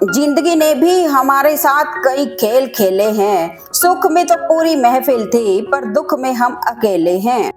जिंदगी ने भी हमारे साथ कई खेल खेले हैं। सुख में तो पूरी महफिल थी, पर दुख में हम अकेले हैं।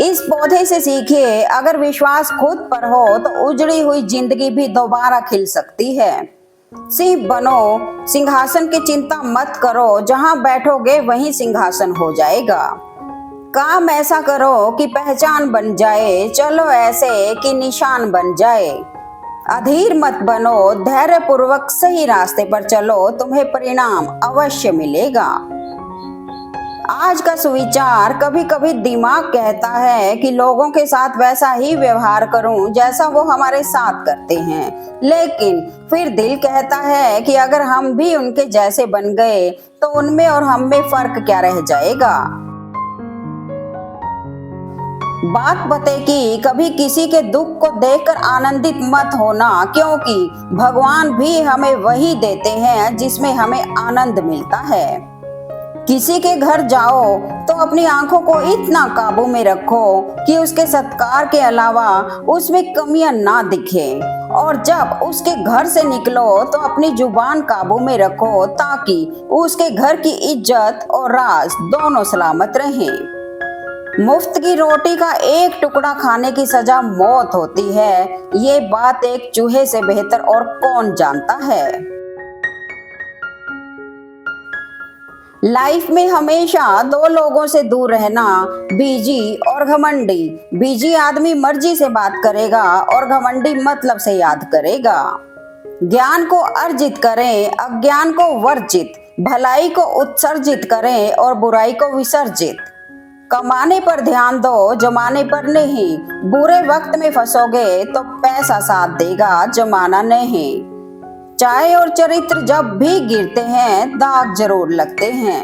इस पौधे से सीखिए, अगर विश्वास खुद पर हो तो उजड़ी हुई जिंदगी भी दोबारा खिल सकती है। सिंह बनो, सिंहासन की चिंता मत करो, जहां बैठोगे वहीं सिंहासन हो जाएगा। काम ऐसा करो कि पहचान बन जाए, चलो ऐसे कि निशान बन जाए। अधीर मत बनो, धैर्य पूर्वक सही रास्ते पर चलो, तुम्हें परिणाम अवश्य मिलेगा। आज का सुविचार, कभी कभी दिमाग कहता है कि लोगों के साथ वैसा ही व्यवहार करूं जैसा वो हमारे साथ करते हैं, लेकिन फिर दिल कहता है कि अगर हम भी उनके जैसे बन गए तो उनमें और हम में फर्क क्या रह जाएगा। बात पते की, कभी किसी के दुख को देखकर आनंदित मत होना, क्योंकि भगवान भी हमें वही देते हैं जिसमें हमें आनंद मिलता है। किसी के घर जाओ तो अपनी आंखों को इतना काबू में रखो कि उसके सत्कार के अलावा उसमें कमियां ना दिखे, और जब उसके घर से निकलो तो अपनी जुबान काबू में रखो ताकि उसके घर की इज्जत और राज दोनों सलामत रहें। मुफ्त की रोटी का एक टुकड़ा खाने की सजा मौत होती है, ये बात एक चूहे से बेहतर और कौन जानता है। लाइफ में हमेशा दो लोगों से दूर रहना, बीजी और घमंडी। बीजी आदमी मर्जी से बात करेगा और घमंडी मतलब से याद करेगा। ज्ञान को अर्जित करें, अज्ञान को वर्जित। भलाई को उत्सर्जित करें और बुराई को विसर्जित। कमाने पर ध्यान दो, जमाने पर नहीं। बुरे वक्त में फंसोगे तो पैसा साथ देगा, जमाना नहीं। चाय और चरित्र जब भी गिरते हैं, दाग जरूर लगते हैं।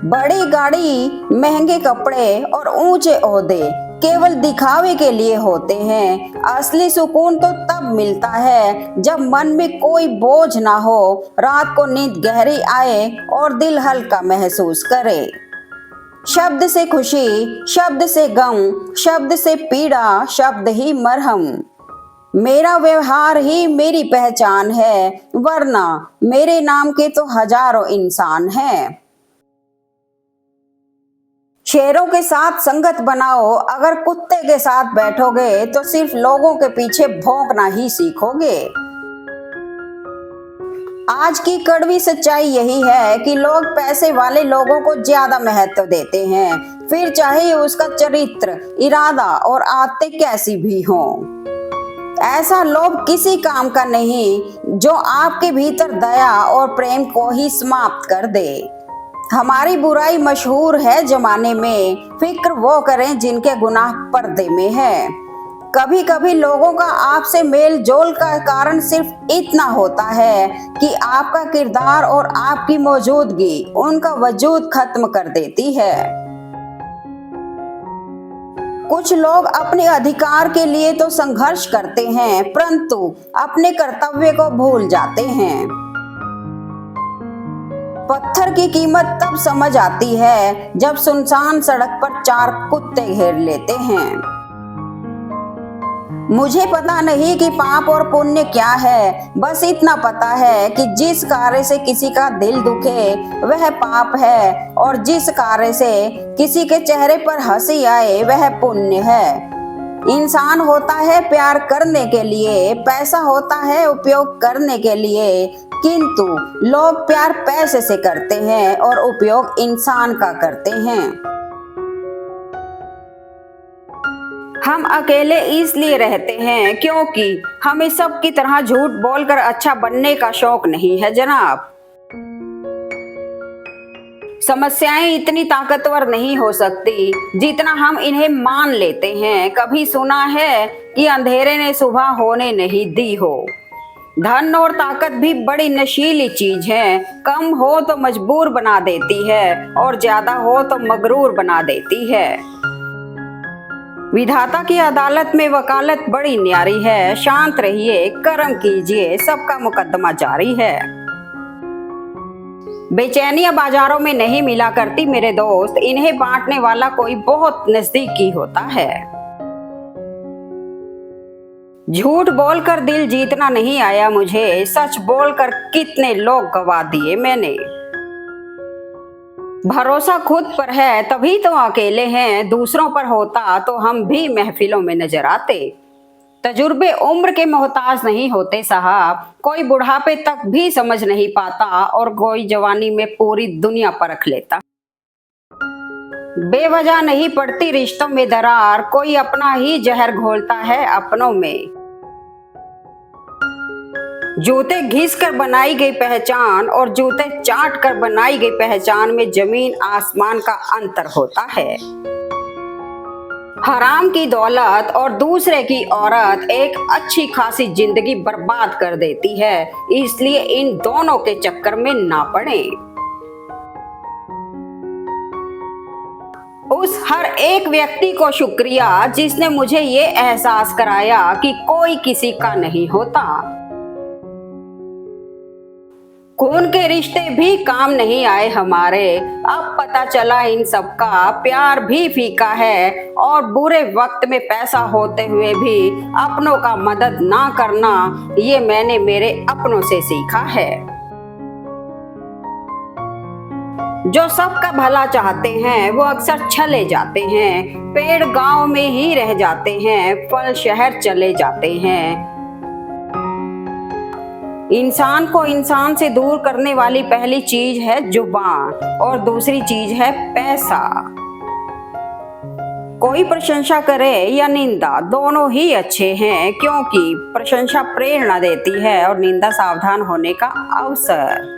बड़ी गाड़ी, महंगे कपड़े और ऊंचे ओहदे केवल दिखावे के लिए होते हैं। असली सुकून तो तब मिलता है जब मन में कोई बोझ ना हो, रात को नींद गहरी आए और दिल हल्का महसूस करे। शब्द से खुशी, शब्द से गम, शब्द से पीड़ा, शब्द ही मरहम। मेरा व्यवहार ही मेरी पहचान है, वरना मेरे नाम के तो हजारों इंसान हैं। शेरों के साथ संगत बनाओ, अगर कुत्ते के साथ बैठोगे तो सिर्फ लोगों के पीछे भौंकना ही सीखोगे। आज की कड़वी सच्चाई यही है कि लोग पैसे वाले लोगों को ज्यादा महत्व देते हैं, फिर चाहे उसका चरित्र, इरादा और आदतें कैसी भी हों। ऐसा लोभ किसी काम का नहीं जो आपके भीतर दया और प्रेम को ही समाप्त कर दे। हमारी बुराई मशहूर है जमाने में, फिक्र वो करें जिनके गुनाह पर्दे में है। कभी कभी लोगों का आपसे मेल जोल का कारण सिर्फ इतना होता है कि आपका किरदार और आपकी मौजूदगी उनका वजूद खत्म कर देती है। कुछ लोग अपने अधिकार के लिए तो संघर्ष करते हैं, परंतु अपने कर्तव्य को भूल जाते हैं। पत्थर की कीमत तब समझ आती है जब सुनसान सड़क पर चार कुत्ते घेर लेते हैं। मुझे पता नहीं कि पाप और पुण्य क्या है, बस इतना पता है कि जिस कार्य से किसी का दिल दुखे वह पाप है, और जिस कार्य से किसी के चेहरे पर हंसी आए वह पुण्य है। इंसान होता है प्यार करने के लिए, पैसा होता है उपयोग करने के लिए, किंतु लोग प्यार पैसे से करते हैं और उपयोग इंसान का करते हैं। हम अकेले इसलिए रहते हैं क्योंकि हमें सब की तरह झूठ बोलकर अच्छा बनने का शौक नहीं है जनाब। समस्याएं इतनी ताकतवर नहीं हो सकती जितना हम इन्हें मान लेते हैं। कभी सुना है कि अंधेरे ने सुबह होने नहीं दी हो। धन और ताकत भी बड़ी नशीली चीज है, कम हो तो मजबूर बना देती है और ज्यादा हो तो मगरूर बना देती है। विधाता की अदालत में वकालत बड़ी न्यारी है, शांत रहिए, कर्म कीजिए, सबका मुकदमा जारी है। बेचैनियां बाजारों में नहीं मिला करती मेरे दोस्त, इन्हें बांटने वाला कोई बहुत नजदीकी होता है। झूठ बोलकर दिल जीतना नहीं आया मुझे, सच बोलकर कितने लोग गवा दिए मैंने। भरोसा खुद पर है तभी तो अकेले हैं, दूसरों पर होता तो हम भी महफिलों में नजर आते। तजुर्बे उम्र के मोहताज नहीं होते साहब, कोई बुढ़ापे तक भी समझ नहीं पाता और कोई जवानी में पूरी दुनिया परख लेता। बेवजह नहीं पड़ती रिश्तों में दरार, कोई अपना ही जहर घोलता है अपनों में। जूते घिस कर बनाई गई पहचान और जूते चाट कर बनाई गई पहचान में जमीन आसमान का अंतर होता है। हराम की दौलत और दूसरे की औरत एक अच्छी खासी जिंदगी बर्बाद कर देती है, इसलिए इन दोनों के चक्कर में ना पड़े। उस हर एक व्यक्ति को शुक्रिया जिसने मुझे ये एहसास कराया कि कोई किसी का नहीं होता। खून के रिश्ते भी काम नहीं आए हमारे, अब पता चला इन सब का प्यार भी फीका है और बुरे वक्त में पैसा होते हुए भी अपनों का मदद ना करना, ये मैंने मेरे अपनों से सीखा है। जो सबका भला चाहते हैं वो अक्सर छले जाते हैं, पेड़ गांव में ही रह जाते हैं, फल शहर चले जाते हैं। इंसान को इंसान से दूर करने वाली पहली चीज है जुबान और दूसरी चीज है पैसा। कोई प्रशंसा करे या निंदा दोनों ही अच्छे हैं, क्योंकि प्रशंसा प्रेरणा देती है और निंदा सावधान होने का अवसर।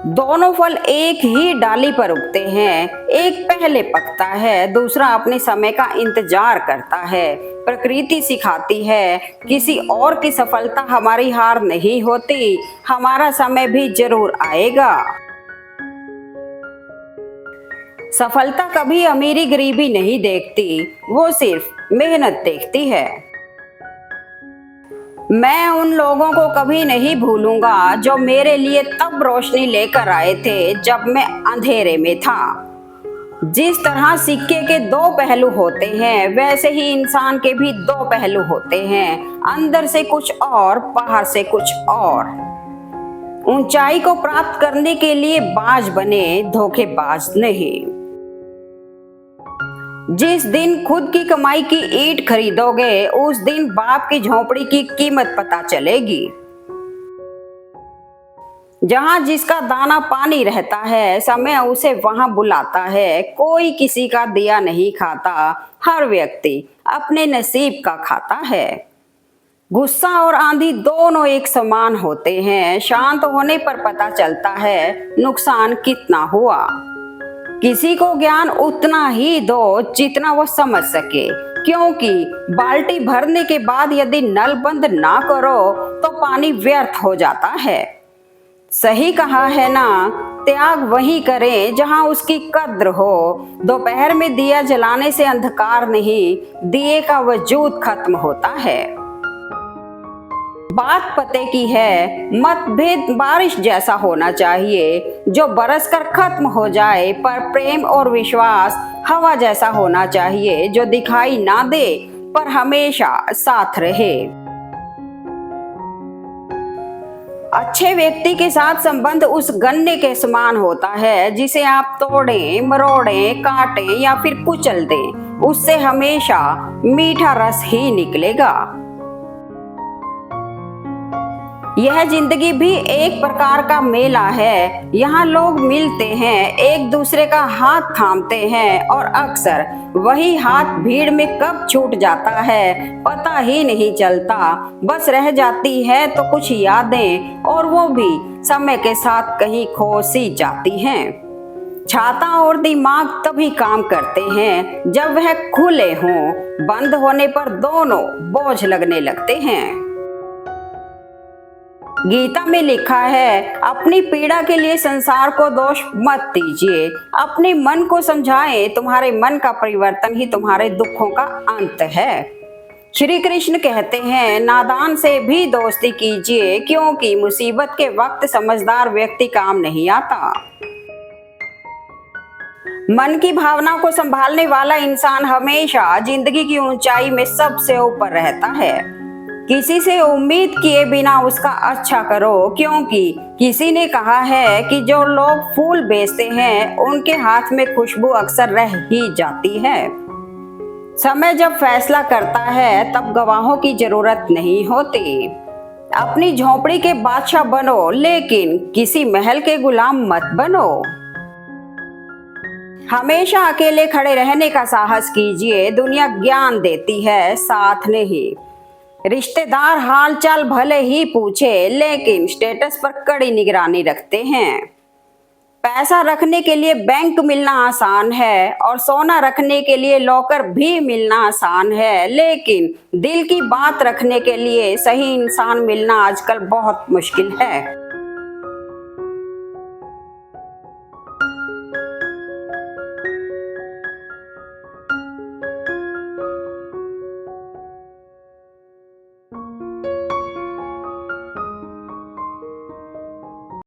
दोनों फल एक ही डाली पर उगते हैं, एक पहले पकता है, दूसरा अपने समय का इंतजार करता है। प्रकृति सिखाती है किसी और की सफलता हमारी हार नहीं होती, हमारा समय भी जरूर आएगा। सफलता कभी अमीरी गरीबी नहीं देखती, वो सिर्फ मेहनत देखती है। मैं उन लोगों को कभी नहीं भूलूंगा जो मेरे लिए तब रोशनी लेकर आए थे जब मैं अंधेरे में था। जिस तरह सिक्के के दो पहलू होते हैं, वैसे ही इंसान के भी दो पहलू होते हैं, अंदर से कुछ और बाहर से कुछ और। ऊंचाई को प्राप्त करने के लिए बाज बने, धोखेबाज नहीं। जिस दिन खुद की कमाई की ईंट खरीदोगे, उस दिन बाप की झोपड़ी की कीमत पता चलेगी। जहां जिसका दाना पानी रहता है, समय उसे वहां बुलाता है। कोई किसी का दिया नहीं खाता, हर व्यक्ति अपने नसीब का खाता है। गुस्सा और आंधी दोनों एक समान होते हैं, शांत होने पर पता चलता है नुकसान कितना हुआ। किसी को ज्ञान उतना ही दो जितना वो समझ सके, क्योंकि बाल्टी भरने के बाद यदि नल बंद ना करो तो पानी व्यर्थ हो जाता है। सही कहा है ना, त्याग वही करें जहां उसकी कद्र हो। दोपहर में दिया जलाने से अंधकार नहीं, दिए का वजूद खत्म होता है। बात पते की है, मतभेद बारिश जैसा होना चाहिए जो बरसकर खत्म हो जाए, पर प्रेम और विश्वास हवा जैसा होना चाहिए जो दिखाई ना दे पर हमेशा साथ रहे। अच्छे व्यक्ति के साथ संबंध उस गन्ने के समान होता है जिसे आप तोड़ें, मरोड़ें, काटें या फिर कुचल दें, उससे हमेशा मीठा रस ही निकलेगा। यह जिंदगी भी एक प्रकार का मेला है, यहाँ लोग मिलते हैं, एक दूसरे का हाथ थामते हैं और अक्सर वही हाथ भीड़ में कब छूट जाता है पता ही नहीं चलता। बस रह जाती है तो कुछ यादें, और वो भी समय के साथ कहीं खो सी जाती हैं। छाता और दिमाग तभी काम करते हैं जब वह खुले हों, बंद होने पर दोनों बोझ लगने लगते हैं। गीता में लिखा है, अपनी पीड़ा के लिए संसार को दोष मत दीजिए, अपने मन को समझाएं, तुम्हारे मन का परिवर्तन ही तुम्हारे दुखों का अंत है। श्री कृष्ण कहते हैं, नादान से भी दोस्ती कीजिए, क्योंकि मुसीबत के वक्त समझदार व्यक्ति काम नहीं आता। मन की भावना को संभालने वाला इंसान हमेशा जिंदगी की ऊंचाई में सबसे ऊपर रहता है। किसी से उम्मीद किए बिना उसका अच्छा करो, क्योंकि किसी ने कहा है कि जो लोग फूल बेचते हैं उनके हाथ में खुशबू अक्सर रह ही जाती है। समय जब फैसला करता है तब गवाहों की जरूरत नहीं होती। अपनी झोपड़ी के बादशाह बनो, लेकिन किसी महल के गुलाम मत बनो। हमेशा अकेले खड़े रहने का साहस कीजिए, दुनिया ज्ञान देती है, साथ नहीं। रिश्तेदार हालचाल भले ही पूछे, लेकिन स्टेटस पर कड़ी निगरानी रखते हैं। पैसा रखने के लिए बैंक मिलना आसान है और सोना रखने के लिए लॉकर भी मिलना आसान है, लेकिन दिल की बात रखने के लिए सही इंसान मिलना आजकल बहुत मुश्किल है।